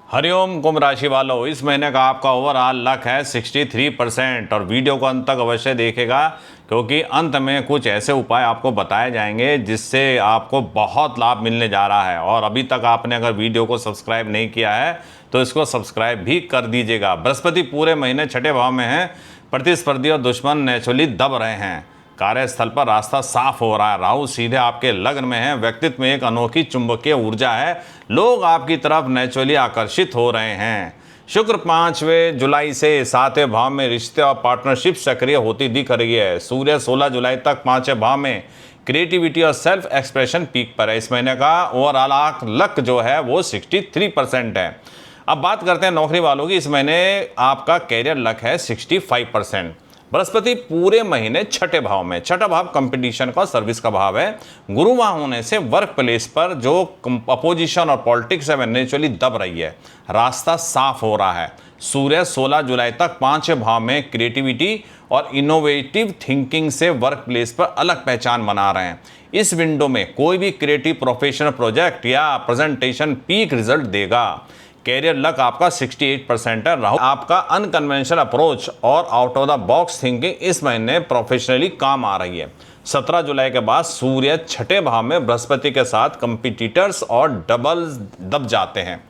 हरिओम कुंभ राशि वालों, इस महीने का आपका ओवरऑल लक है 63% और वीडियो को अंत तक अवश्य देखेगा क्योंकि अंत में कुछ ऐसे उपाय आपको बताए जाएंगे जिससे आपको बहुत लाभ मिलने जा रहा है। और अभी तक आपने अगर वीडियो को सब्सक्राइब नहीं किया है तो इसको सब्सक्राइब भी कर दीजिएगा। बृहस्पति पूरे महीने छठे भाव में है, प्रतिस्पर्धी और दुश्मन नेचुरली दब रहे हैं। कार्यस्थल पर रास्ता साफ हो रहा है। राहु सीधे आपके लग्न में है। व्यक्तित्व में एक अनोखी चुंबकीय ऊर्जा है। लोग आपकी तरफ नेचुरली आकर्षित हो रहे हैं। शुक्र 5वें जुलाई से 7वें भाव में रिश्ते और पार्टनरशिप सक्रिय होती दिख रही है। सूर्य 16 जुलाई तक 5वें भाव में क्रिएटिविटी और सेल्फ एक्सप्रेशन पीक पर है। इस महीने का ओवरऑल लक जो है वो 63% है। अब बात करते हैं नौकरी वालों की। इस महीने आपका कैरियर लक है 65%। बृहस्पति पूरे महीने छठे भाव में, छठा भाव कंपटीशन का सर्विस का भाव है। गुरु वहां होने से वर्क प्लेस पर जो अपोजिशन और पॉलिटिक्स है नेचुरली दब रही है। रास्ता साफ हो रहा है। सूर्य 16 जुलाई तक 5वें भाव में क्रिएटिविटी और इनोवेटिव थिंकिंग से वर्क प्लेस पर अलग पहचान बना रहे हैं। इस विंडो में कोई भी क्रिएटिव प्रोफेशनल प्रोजेक्ट या प्रेजेंटेशन पीक रिजल्ट देगा। कैरियर लक आपका 68% है। राहु आपका अनकन्वेंशनल अप्रोच और out of the box thinking इस महीने प्रोफेशनली काम आ रही है। 17 जुलाई के बाद सूर्य छठे भाव में बृहस्पति के साथ कंपटीटर्स और डबल दब जाते हैं,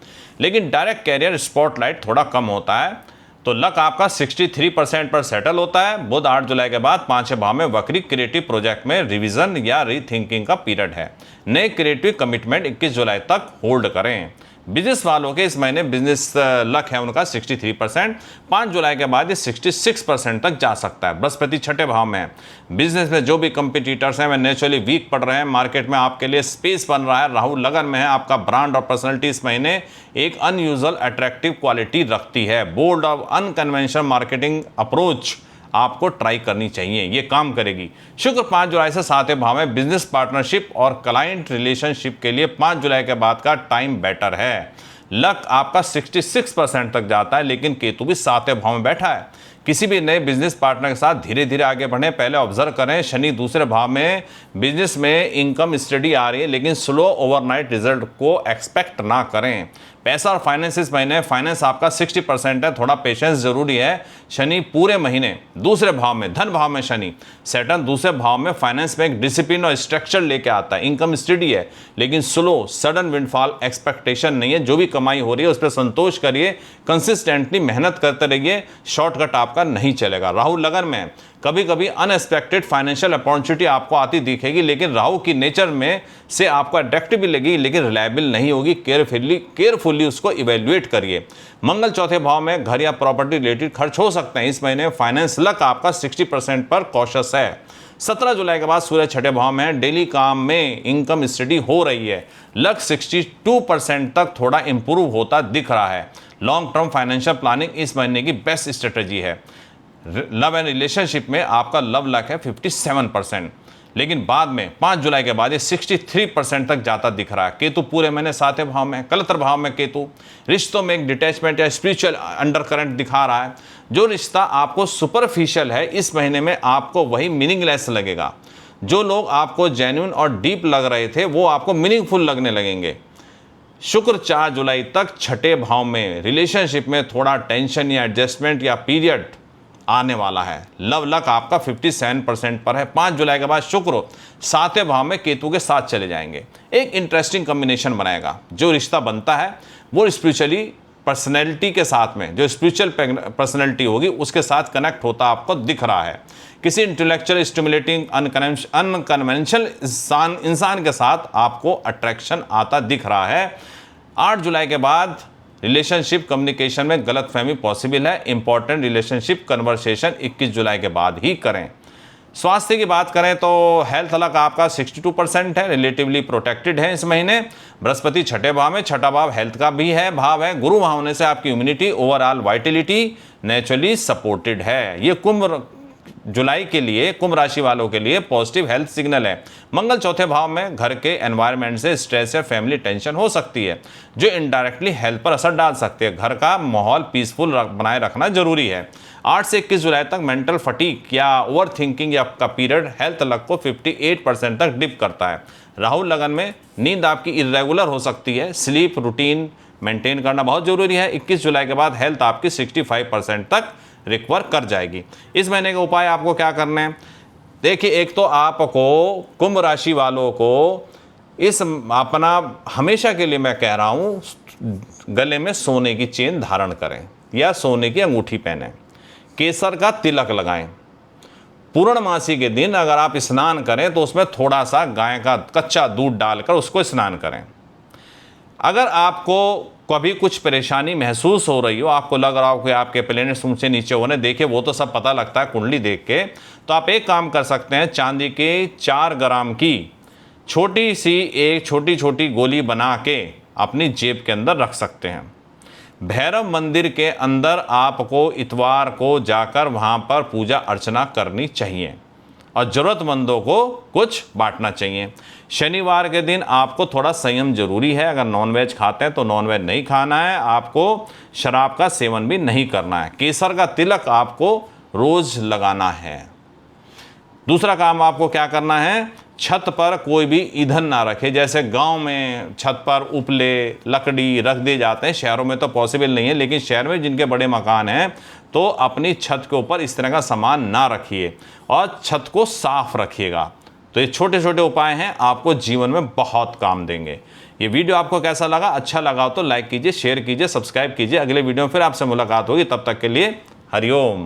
लेकिन डायरेक्ट कैरियर स्पॉटलाइट थोड़ा कम होता है। तो लक आपका 63% पर सेटल होता है। बुध 8 जुलाई के बाद 5वें भाव में वक्री क्रिएटिव प्रोजेक्ट में रिवीजन या रीथिंकिंग का पीरियड है। नए क्रिएटिव कमिटमेंट 21 जुलाई तक होल्ड करें। बिजनेस वालों के इस महीने बिजनेस लक है उनका 63%। 5 जुलाई के बाद ये 66% तक जा सकता है। बृहस्पति छठे भाव में है। बिजनेस में जो भी कंपटीटर्स हैं वे नेचुरली वीक पड़ रहे हैं। मार्केट में आपके लिए स्पेस बन रहा है। राहु लगन में है। आपका ब्रांड और पर्सनैलिटी इस महीने एक अनयूजुअल अट्रैक्टिव क्वालिटी रखती है। बोल्ड और अनकन्वेंशनल मार्केटिंग अप्रोच आपको ट्राई करनी चाहिए, ये काम करेगी। शुक्र 5 जुलाई से 7वें भाव में बिजनेस पार्टनरशिप और क्लाइंट रिलेशनशिप के लिए 5 जुलाई के बाद का टाइम बेटर है। लक आपका 66% तक जाता है, लेकिन केतु भी 7वें भाव में बैठा है। किसी भी नए बिजनेस पार्टनर के साथ धीरे धीरे आगे बढ़ें। पहले ऑब्जर्व करें, शनि दूसरे भाव में बिजनेस में इनकम स्टडी आ रही है, लेकिन स्लो ओवरनाइट रिजल्ट को एक्सपेक्ट ना करें। पैसा और फाइनेंस इस महीने फाइनेंस आपका 60% है। थोड़ा पेशेंस जरूरी है। शनि पूरे महीने दूसरे भाव में, धन भाव में शनि, सैटर्न दूसरे भाव में फाइनेंस में एक डिसिप्लिन और स्ट्रक्चर लेके आता है। इनकम स्टडी है, लेकिन स्लो सडन विंडफॉल एक्सपेक्टेशन नहीं है। जो भी कमाई हो रही है उस पर संतोष करिए, कंसिस्टेंटली मेहनत करते रहिए। शॉर्टकट आपका नहीं चलेगा। राहु लगन में कभी कभी अनएक्सपेक्टेड फाइनेंशियल अपॉर्चुनिटी आपको आती दिखेगी, लेकिन राहु की नेचर में से आपको अट्रैक्टिव भी लगेगी, लेकिन रिलायबल नहीं होगी। केयरफुली उसको इवेल्युएट करिए। मंगल चौथे भाव में घर या प्रॉपर्टी रिलेटेड खर्च हो सकते हैं। इस महीने फाइनेंस लक आपका 60% पर कॉशियस है। 17 जुलाई के बाद सूर्य छठे भाव में डेली काम में इनकम स्टडी हो रही है। लक 62% तक थोड़ा इंप्रूव होता दिख रहा है। लॉन्ग टर्म फाइनेंशियल प्लानिंग इस महीने की बेस्ट स्ट्रेटजी है। लव एंड रिलेशनशिप में आपका लव लक है 57%, लेकिन बाद में 5 जुलाई के बाद ये 63% तक जाता दिख रहा है। केतु पूरे महीने 7वें भाव में, कलत्र भाव में केतु रिश्तों में एक डिटैचमेंट या स्पिरिचुअल अंडर करंट दिखा रहा है। जो रिश्ता आपको सुपरफिशियल है इस महीने में आपको वही मीनिंगलेस लगेगा। जो लोग आपको जेन्युइन और डीप लग रहे थे वो आपको मीनिंगफुल लगने लगेंगे। शुक्र 4 जुलाई तक छठे भाव में रिलेशनशिप में थोड़ा टेंशन या एडजस्टमेंट या पीरियड आने वाला है। लव लक आपका 57% पर है। 5 जुलाई के बाद शुक्र 7वें भाव में केतु के साथ चले जाएंगे। एक इंटरेस्टिंग कॉम्बिनेशन बनाएगा। जो रिश्ता बनता है वो स्पिरिचुअली पर्सनैलिटी के साथ में, जो स्पिरिचुअल पर्सनैलिटी होगी उसके साथ कनेक्ट होता आपको दिख रहा है। किसी इंटेलेक्चुअल स्टिमुलेटिंग अनकन्वेंशनल इंसान के साथ आपको अट्रैक्शन आता दिख रहा है। 8 जुलाई के बाद रिलेशनशिप कम्युनिकेशन में गलतफहमी पॉसिबल है। इंपॉर्टेंट रिलेशनशिप कन्वर्सेशन 21 जुलाई के बाद ही करें। स्वास्थ्य की बात करें तो हेल्थ लक आपका 62% है। रिलेटिवली प्रोटेक्टेड है इस महीने। बृहस्पति छठे भाव में, छठा भाव हेल्थ का भी है भाव है। गुरु वहां होने से आपकी immunity overall Vitality naturally supported है। ये कुंभ जुलाई के लिए, कुंभ राशि वालों के लिए पॉजिटिव हेल्थ सिग्नल है। मंगल चौथे भाव में घर के एनवायरनमेंट से स्ट्रेस या फैमिली टेंशन हो सकती है, जो इनडायरेक्टली हेल्थ पर असर डाल सकती है। घर का माहौल पीसफुल बनाए रखना जरूरी है। 8 से 21 जुलाई तक मेंटल फटीग या ओवर थिंकिंग या का पीरियड हेल्थ लक को 58% तक डिप करता है। राहु लगन में नींद आपकी इरेगुलर हो सकती है। स्लीप रूटीन मेंटेन करना बहुत ज़रूरी है। 21 जुलाई के बाद हेल्थ आपकी 65% तक रिकवर कर जाएगी। इस महीने के उपाय आपको क्या करने हैं? देखिए, एक तो आपको कुंभ राशि वालों को इस अपना हमेशा के लिए मैं कह रहा हूँ, गले में सोने की चेन धारण करें या सोने की अंगूठी पहनें, केसर का तिलक लगाएं। पूर्णमासी के दिन अगर आप स्नान करें तो उसमें थोड़ा सा गाय का कच्चा दूध डालकर उसको स्नान करें। अगर आपको कभी कुछ परेशानी महसूस हो रही हो, आपको लग रहा हो कि आपके प्लैनेट्स ऊंचे नीचे होने, देखिए वो तो सब पता लगता है कुंडली देख के, तो आप एक काम कर सकते हैं, चांदी के 4 ग्राम की छोटी सी एक छोटी छोटी गोली बना के अपनी जेब के अंदर रख सकते हैं। भैरव मंदिर के अंदर आपको इतवार को जाकर वहाँ पर पूजा अर्चना करनी चाहिए और ज़रूरतमंदों को कुछ बांटना चाहिए। शनिवार के दिन आपको थोड़ा संयम जरूरी है। अगर नॉनवेज खाते हैं तो नॉनवेज नहीं खाना है, आपको शराब का सेवन भी नहीं करना है। केसर का तिलक आपको रोज़ लगाना है। दूसरा काम आपको क्या करना है, छत पर कोई भी ईंधन ना रखे। जैसे गांव में छत पर उपले लकड़ी रख दिए जाते हैं, शहरों में तो पॉसिबल नहीं है, लेकिन शहर में जिनके बड़े मकान हैं तो अपनी छत के ऊपर इस तरह का सामान ना रखिए और छत को साफ रखिएगा। तो ये छोटे छोटे उपाय हैं, आपको जीवन में बहुत काम देंगे। ये वीडियो आपको कैसा लगा? अच्छा लगा तो लाइक कीजिए, शेयर कीजिए, सब्सक्राइब कीजिए। अगले वीडियो में फिर आपसे मुलाकात होगी, तब तक के लिए हरिओम।